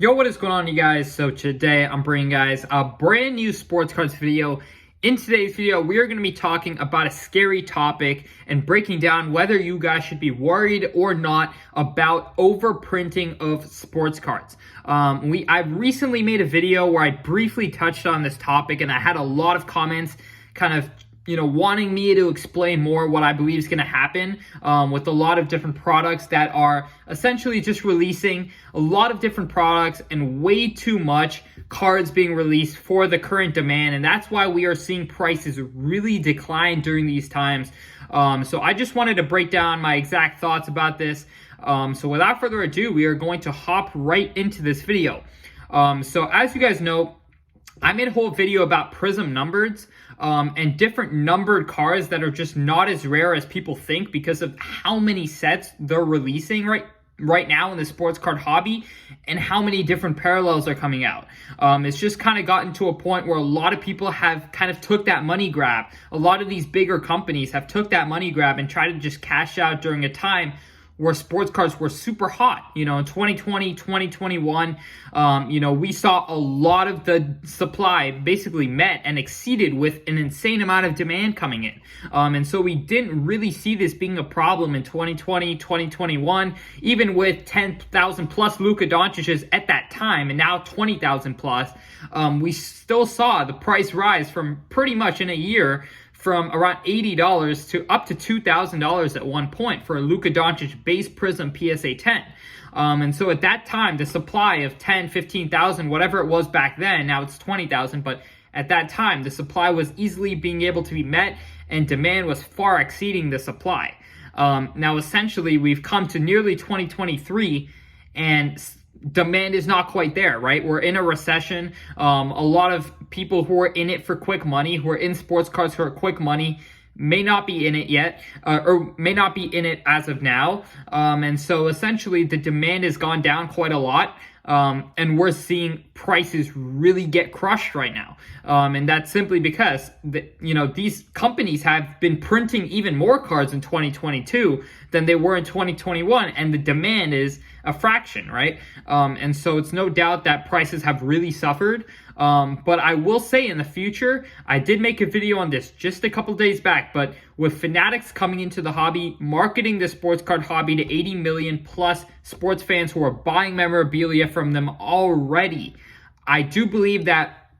Yo, what is going on, you guys? So today I'm bringing you guys a brand new sports cards video. In today's video, we are going to be talking about a scary topic and breaking down whether you guys should be worried or not about overprinting of sports cards. I recently made a video where I briefly touched on this topic, and I had a lot of comments kind of wanting me to explain more what I believe is going to happen with a lot of different products that are essentially just releasing a lot of different products and way too much cards being released for the current demand. And that's why we are seeing prices really decline during these times. So I just wanted to break down my exact thoughts about this. So without further ado, we are going to hop right into this video. So as you guys know, I made a whole video about Prism numbers and different numbered cards that are just not as rare as people think because of how many sets they're releasing right now in the sports card hobby and how many different parallels are coming out. It's just kind of gotten to a point where a lot of people have kind of took that money grab. A lot of these bigger companies have took that money grab and tried to just cash out during a time where sports cards were super hot. In 2020, 2021, we saw a lot of the supply basically met and exceeded with an insane amount of demand coming in. And so we didn't really see this being a problem in 2020, 2021, even with 10,000 plus Luka Doncic's at that time, and now 20,000 plus. We still saw the price rise from pretty much in a year from around $80 to up to $2,000 at one point for a Luka Doncic base Prism PSA 10. And so at that time, the supply of 10, 15,000, whatever it was back then, now it's 20,000, but at that time, the supply was easily being able to be met and demand was far exceeding the supply. Now, essentially, we've come to nearly 2023 and demand is not quite there, right? We're in a recession. A lot of people who are in it for quick money, who are in sports cards for quick money, may not be in it yet, or may not be in it as of now. And so essentially the demand has gone down quite a lot. And we're seeing prices really get crushed right now. And that's simply because these companies have been printing even more cards in 2022 than they were in 2021, and the demand is a fraction, right? And so it's no doubt that prices have really suffered. But I will say in the future, I did make a video on this just a couple days back, but with Fanatics coming into the hobby, marketing the sports card hobby to 80 million plus sports fans who are buying memorabilia from them already, I do believe that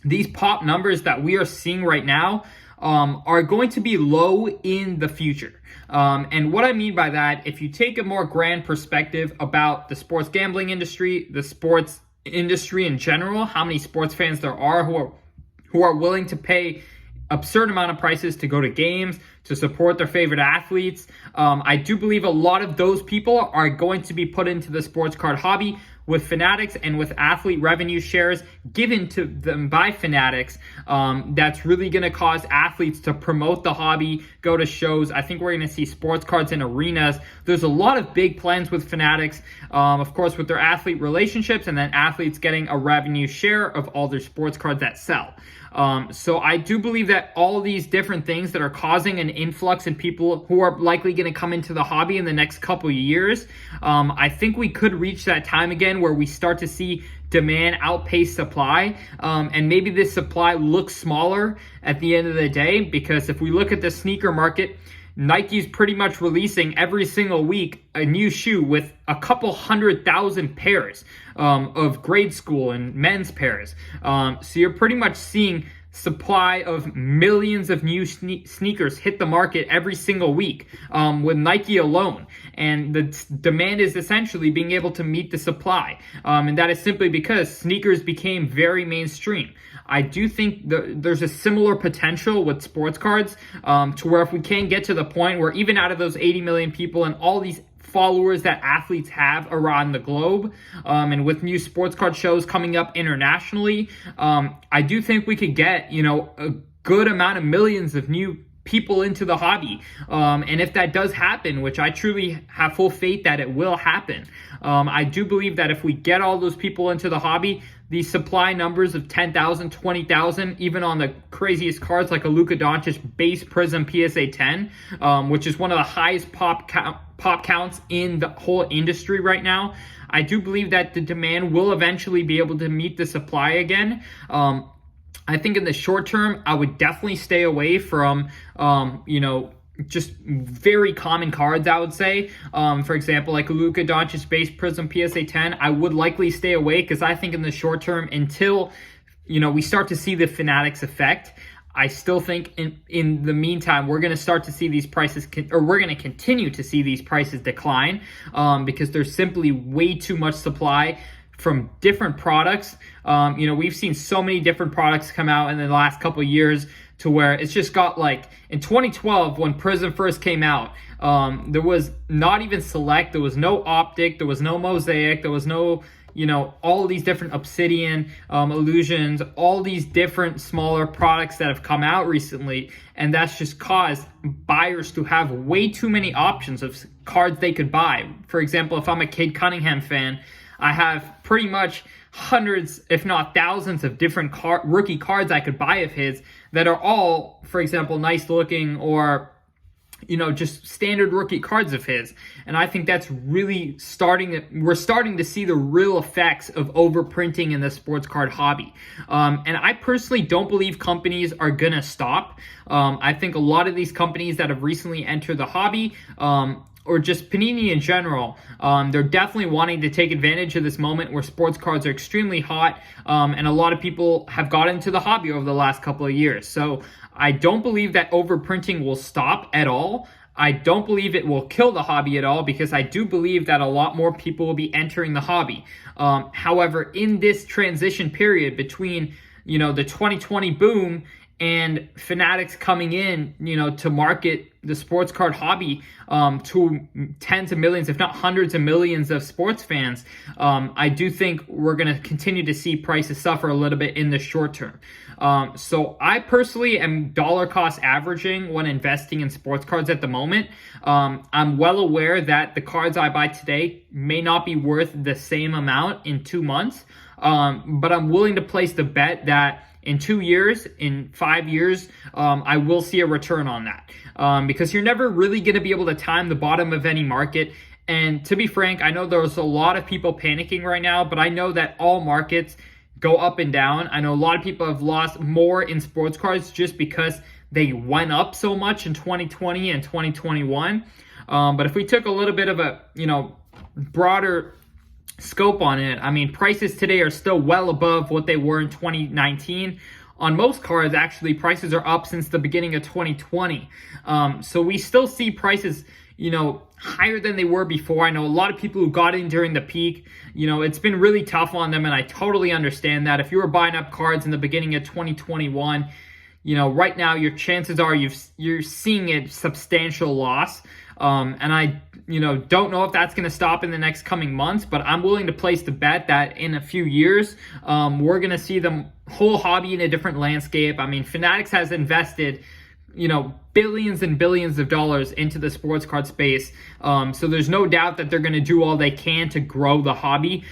these pop numbers that we are seeing right now are going to be low in the future. And what I mean by that, if you take a more grand perspective about the sports gambling industry, the sports industry in general, how many sports fans there are who are willing to pay absurd amount of prices to go to games, to support their favorite athletes. I do believe a lot of those people are going to be put into the sports card hobby with Fanatics and with athlete revenue shares given to them by Fanatics. That's really going to cause athletes to promote the hobby, go to shows. I think we're going to see sports cards in arenas. There's a lot of big plans with Fanatics, of course, with their athlete relationships, and then athletes getting a revenue share of all their sports cards that sell. So I do believe that all these different things that are causing an influx in people who are likely going to come into the hobby in the next couple of years, I think we could reach that time again where we start to see demand outpace supply, and maybe this supply looks smaller at the end of the day, because if we look at the sneaker market, Nike's pretty much releasing every single week a new shoe with a couple 100,000 pairs of grade school and men's pairs. So you're pretty much seeing supply of millions of new sneakers hit the market every single week with Nike alone. And the demand is essentially being able to meet the supply. And that is simply because sneakers became very mainstream. I do think there's a similar potential with sports cards to where if we can get to the point where even out of those 80 million people and all these followers that athletes have around the globe, and with new sports card shows coming up internationally, I do think we could get, a good amount of millions of new people into the hobby. And if that does happen, which I truly have full faith that it will happen, I do believe that if we get all those people into the hobby, these supply numbers of 10,000, 20,000, even on the craziest cards like a Luka Doncic base Prism PSA 10, which is one of the highest pop counts in the whole industry right now, I do believe that the demand will eventually be able to meet the supply again. I think in the short term, I would definitely stay away from, just very common cards, I would say. For example, like Luka Doncic base prism PSA 10, I would likely stay away because I think in the short term, until, we start to see the Fanatics effect, I still think in the meantime, we're going to start to see these prices, we're going to continue to see these prices decline because there's simply way too much supply from different products. We've seen so many different products come out in the last couple of years to where it's just got like in 2012 when Prism first came out, there was not even Select, there was no Optic, there was no Mosaic, there was no, all these different Obsidian, Illusions, all these different smaller products that have come out recently. And that's just caused buyers to have way too many options of cards they could buy. For example, if I'm a Cade Cunningham fan, I have pretty much hundreds, if not thousands, of different rookie cards I could buy of his that are all, for example, nice looking or, just standard rookie cards of his. And I think that's really we're starting to see the real effects of overprinting in the sports card hobby. And I personally don't believe companies are going to stop. I think a lot of these companies that have recently entered the hobby, or just Panini in general, they're definitely wanting to take advantage of this moment where sports cards are extremely hot, and a lot of people have got into the hobby over the last couple of years. So I don't believe that overprinting will stop at all. I don't believe it will kill the hobby at all because I do believe that a lot more people will be entering the hobby. However, in this transition period between, the 2020 boom and Fanatics coming in, to market the sports card hobby to tens of millions, if not hundreds of millions of sports fans, I do think we're going to continue to see prices suffer a little bit in the short term. So I personally am dollar cost averaging when investing in sports cards at the moment. I'm well aware that the cards I buy today may not be worth the same amount in 2 months, but I'm willing to place the bet that in 2 years, in 5 years, I will see a return on that. Because you're never really going to be able to time the bottom of any market. And to be frank, I know there's a lot of people panicking right now, but I know that all markets go up and down. I know a lot of people have lost more in sports cards just because they went up so much in 2020 and 2021. But if we took a little bit of a, broader scope on it, I mean, prices today are still well above what they were in 2019. On most cards, actually, prices are up since the beginning of 2020. So we still see prices, higher than they were before. I know a lot of people who got in during the peak, it's been really tough on them, and I totally understand that. If you were buying up cards in the beginning of 2021, right now your chances are you're seeing a substantial loss. And I, don't know if that's going to stop in the next coming months, but I'm willing to place the bet that in a few years, we're going to see the whole hobby in a different landscape. I mean, Fanatics has invested, billions and billions of dollars into the sports card space. So there's no doubt that they're going to do all they can to grow the hobby,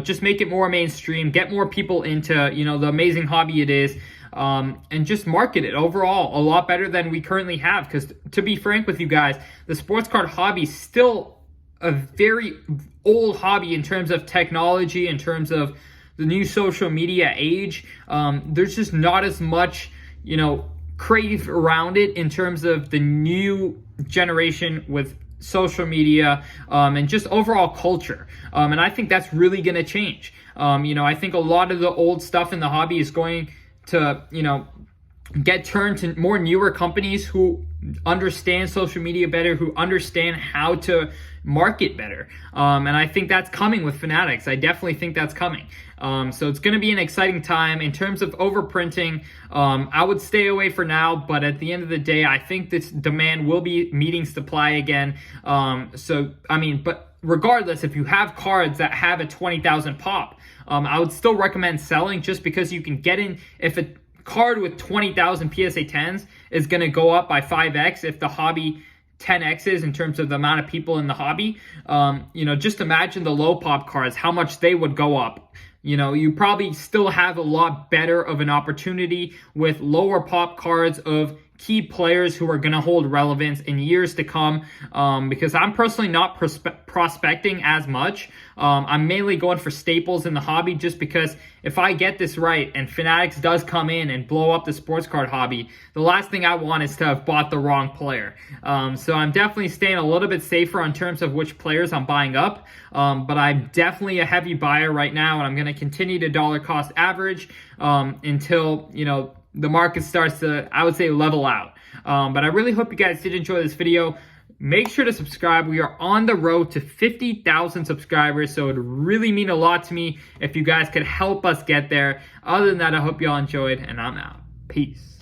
just make it more mainstream, get more people into, the amazing hobby it is. And just market it overall a lot better than we currently have. Because to be frank with you guys, the sports card hobby is still a very old hobby in terms of technology, in terms of the new social media age. There's just not as much, crave around it in terms of the new generation with social media and just overall culture. And I think that's really going to change. I think a lot of the old stuff in the hobby is going to, get turned to more newer companies who understand social media better, who understand how to market better. And I think that's coming with Fanatics. I definitely think that's coming. So it's going to be an exciting time. In terms of overprinting, I would stay away for now, but at the end of the day, I think this demand will be meeting supply again. But regardless, if you have cards that have a 20,000 pop, I would still recommend selling just because you can get in. If a card with 20,000 PSA 10s is going to go up by 5x if the hobby 10x's in terms of the amount of people in the hobby, just imagine the low pop cards, how much they would go up. You probably still have a lot better of an opportunity with lower pop cards of key players who are going to hold relevance in years to come, because I'm personally not prospecting as much. I'm mainly going for staples in the hobby, just because if I get this right and Fanatics does come in and blow up the sports card hobby, the last thing I want is to have bought the wrong player. So I'm definitely staying a little bit safer in terms of which players I'm buying up, but I'm definitely a heavy buyer right now, and I'm going to continue to dollar cost average until, you know, the market starts to, I would say, level out. But I really hope you guys did enjoy this video. Make sure to subscribe. We are on the road to 50,000 subscribers, so it would really mean a lot to me if you guys could help us get there. Other than that, I hope you all enjoyed, and I'm out. Peace.